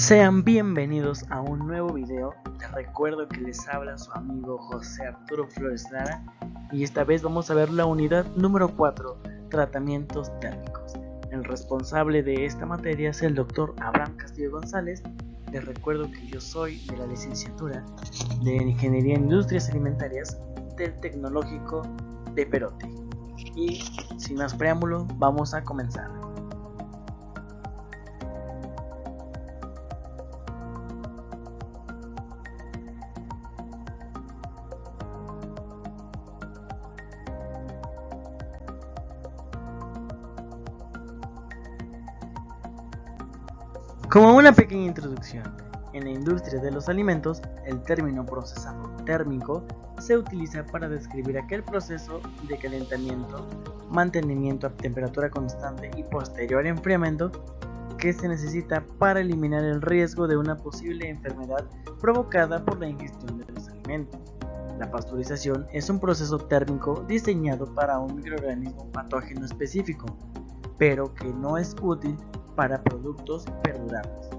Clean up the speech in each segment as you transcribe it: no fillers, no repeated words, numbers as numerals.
Sean bienvenidos a un nuevo video. Les recuerdo que les habla su amigo José Arturo Flores Lara y esta vez vamos a ver la unidad número 4, tratamientos térmicos. El responsable de esta materia es el doctor Abraham Castillo González. Les recuerdo que yo soy de la licenciatura de Ingeniería en Industrias Alimentarias del Tecnológico de Perote. Y sin más preámbulo, vamos a comenzar. Como una pequeña introducción, en la industria de los alimentos, el término procesado térmico se utiliza para describir aquel proceso de calentamiento, mantenimiento a temperatura constante y posterior enfriamiento que se necesita para eliminar el riesgo de una posible enfermedad provocada por la ingestión de los alimentos. La pasteurización es un proceso térmico diseñado para un microorganismo patógeno específico, pero que no es útil para productos perdurables.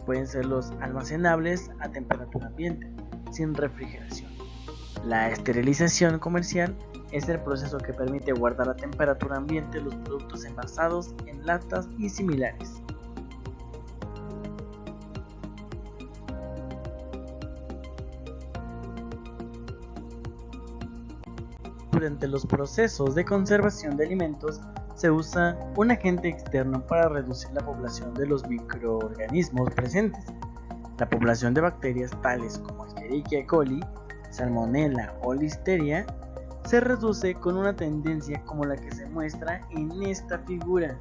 Pueden ser los almacenables a temperatura ambiente, sin refrigeración. La esterilización comercial es el proceso que permite guardar a temperatura ambiente los productos envasados en latas y similares. Durante los procesos de conservación de alimentos, se usa un agente externo para reducir la población de los microorganismos presentes. La población de bacterias tales como Escherichia coli, Salmonella o Listeria se reduce con una tendencia como la que se muestra en esta figura.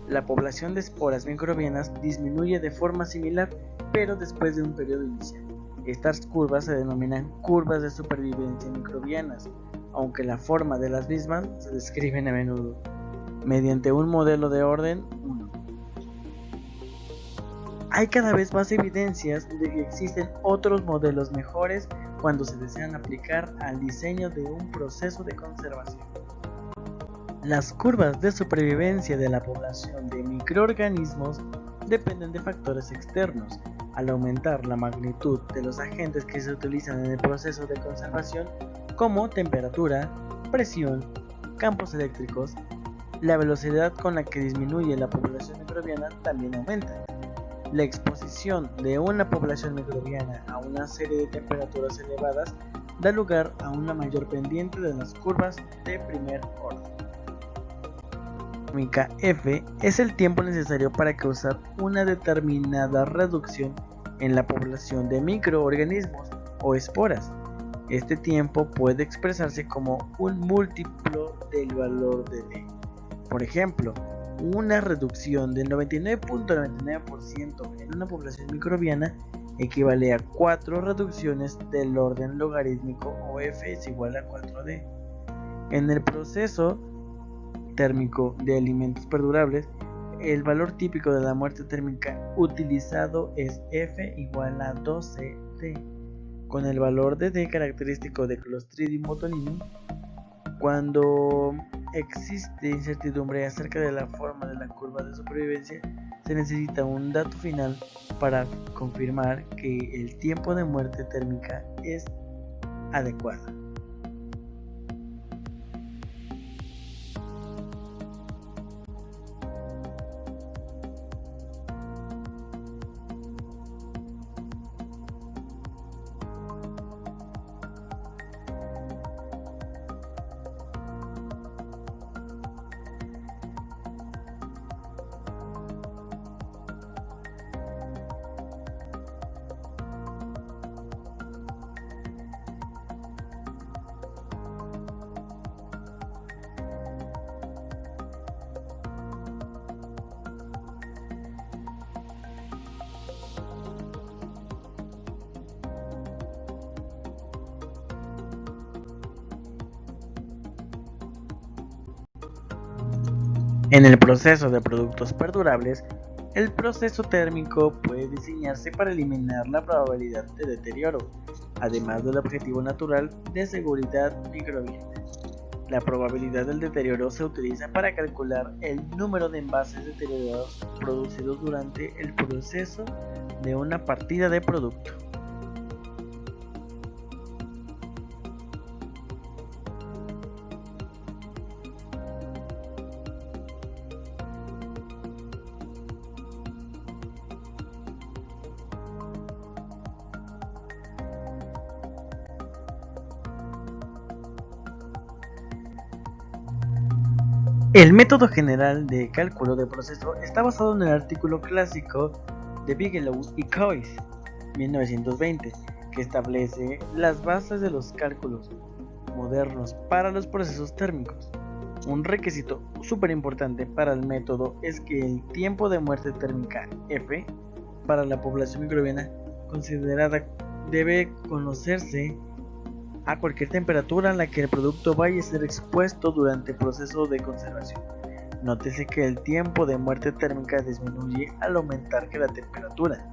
La población de esporas microbianas disminuye de forma similar, pero después de un periodo inicial. Estas curvas se denominan curvas de supervivencia microbianas, aunque la forma de las mismas se describen a menudo mediante un modelo de orden 1. Hay cada vez más evidencias de que existen otros modelos mejores cuando se desean aplicar al diseño de un proceso de conservación. Las curvas de supervivencia de la población de microorganismos dependen de factores externos. Al aumentar la magnitud de los agentes que se utilizan en el proceso de conservación, como temperatura, presión, campos eléctricos, la velocidad con la que disminuye la población microbiana también aumenta. La exposición de una población microbiana a una serie de temperaturas elevadas da lugar a una mayor pendiente de las curvas de primer orden. Térmica F es el tiempo necesario para causar una determinada reducción en la población de microorganismos o esporas. Este tiempo puede expresarse como un múltiplo del valor de D. Por ejemplo, una reducción del 99.99% en una población microbiana equivale a 4 reducciones del orden logarítmico o F es igual a 4D. En el proceso térmico de alimentos perdurables, el valor típico de la muerte térmica utilizado es F igual a 12D, con el valor de D característico de Clostridium botulinum. Cuando existe incertidumbre acerca de la forma de la curva de supervivencia, se necesita un dato final para confirmar que el tiempo de muerte térmica es adecuado. En el proceso de productos perdurables, el proceso térmico puede diseñarse para eliminar la probabilidad de deterioro, además del objetivo natural de seguridad microbiana. La probabilidad del deterioro se utiliza para calcular el número de envases deteriorados producidos durante el proceso de una partida de producto. El método general de cálculo de proceso está basado en el artículo clásico de Bigelow y Coyce, 1920, que establece las bases de los cálculos modernos para los procesos térmicos. Un requisito súper importante para el método es que el tiempo de muerte térmica F para la población microbiana considerada debe conocerse a cualquier temperatura a la que el producto vaya a ser expuesto durante el proceso de conservación. Nótese que el tiempo de muerte térmica disminuye al aumentar que la temperatura.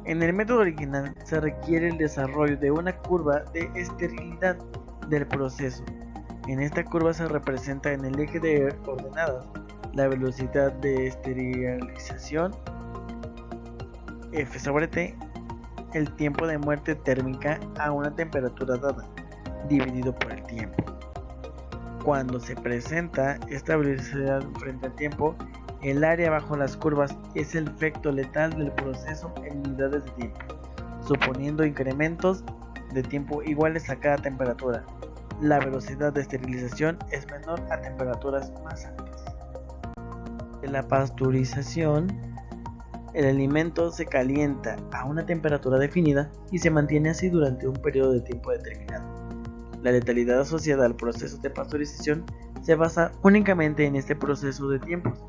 En el método original se requiere el desarrollo de una curva de esterilidad del proceso. En esta curva se representa en el eje de ordenadas la velocidad de esterilización F sobre T, el tiempo de muerte térmica a una temperatura dada, dividido por el tiempo. Cuando se presenta esta velocidad frente al tiempo, el área bajo las curvas es el efecto letal del proceso en unidades de tiempo, suponiendo incrementos de tiempo iguales a cada temperatura. La velocidad de esterilización es menor a temperaturas más altas. En la pasteurización, el alimento se calienta a una temperatura definida y se mantiene así durante un periodo de tiempo determinado. La letalidad asociada al proceso de pasteurización se basa únicamente en este proceso de tiempos.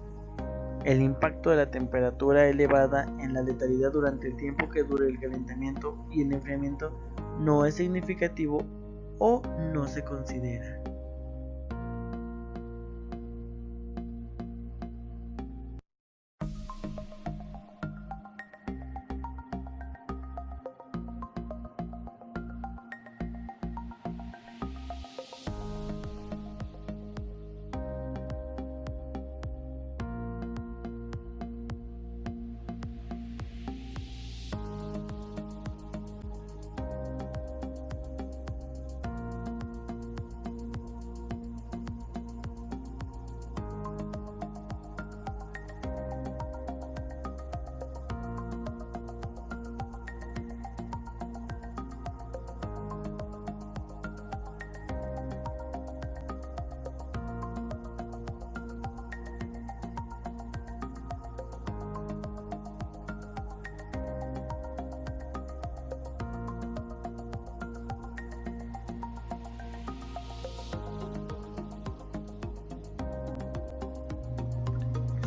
El impacto de la temperatura elevada en la letalidad durante el tiempo que dure el calentamiento y el enfriamiento no es significativo o no se considera.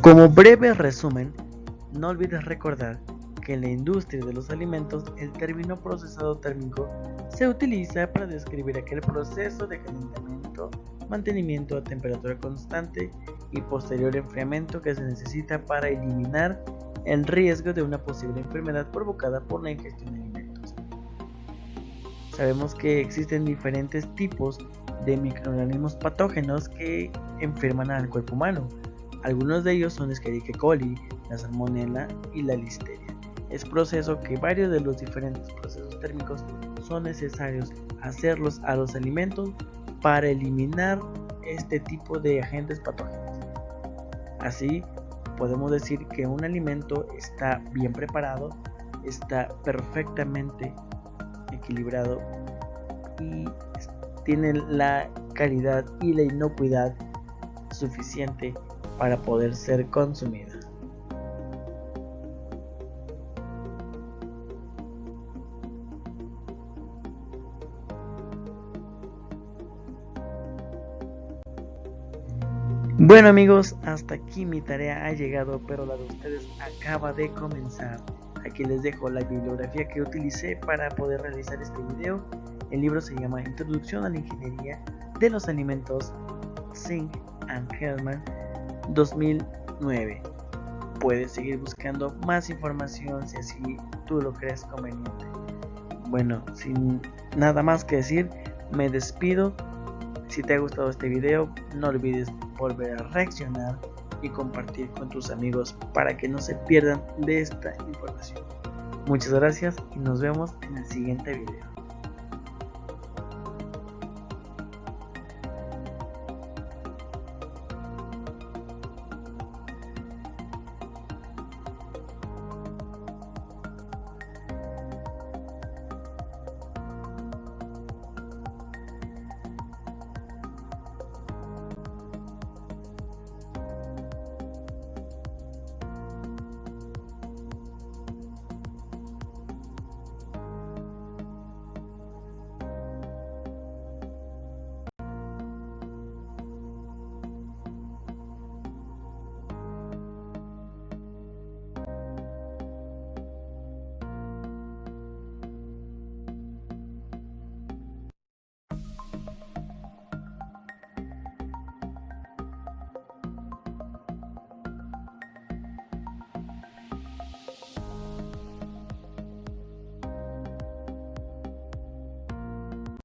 Como breve resumen, no olvides recordar que en la industria de los alimentos el término procesado térmico se utiliza para describir aquel proceso de calentamiento, mantenimiento a temperatura constante y posterior enfriamiento que se necesita para eliminar el riesgo de una posible enfermedad provocada por la ingestión de alimentos. Sabemos que existen diferentes tipos de microorganismos patógenos que enferman al cuerpo humano. Algunos de ellos son Escherichia coli, la Salmonella y la Listeria. Es proceso que varios de los diferentes procesos térmicos son necesarios hacerlos a los alimentos para eliminar este tipo de agentes patógenos. Así, podemos decir que un alimento está bien preparado, está perfectamente equilibrado y tiene la calidad y la inocuidad suficiente para poder ser consumida. Bueno amigos, hasta aquí mi tarea ha llegado, pero la de ustedes acaba de comenzar. Aquí les dejo la bibliografía que utilicé para poder realizar este video. El libro se llama Introducción a la Ingeniería de los Alimentos, Zink and Hellman, 2009. Puedes seguir buscando más información si así tú lo crees conveniente. Bueno, sin nada más que decir, me despido. Si te ha gustado este video, no olvides volver a reaccionar y compartir con tus amigos para que no se pierdan de esta información. Muchas gracias y nos vemos en el siguiente video.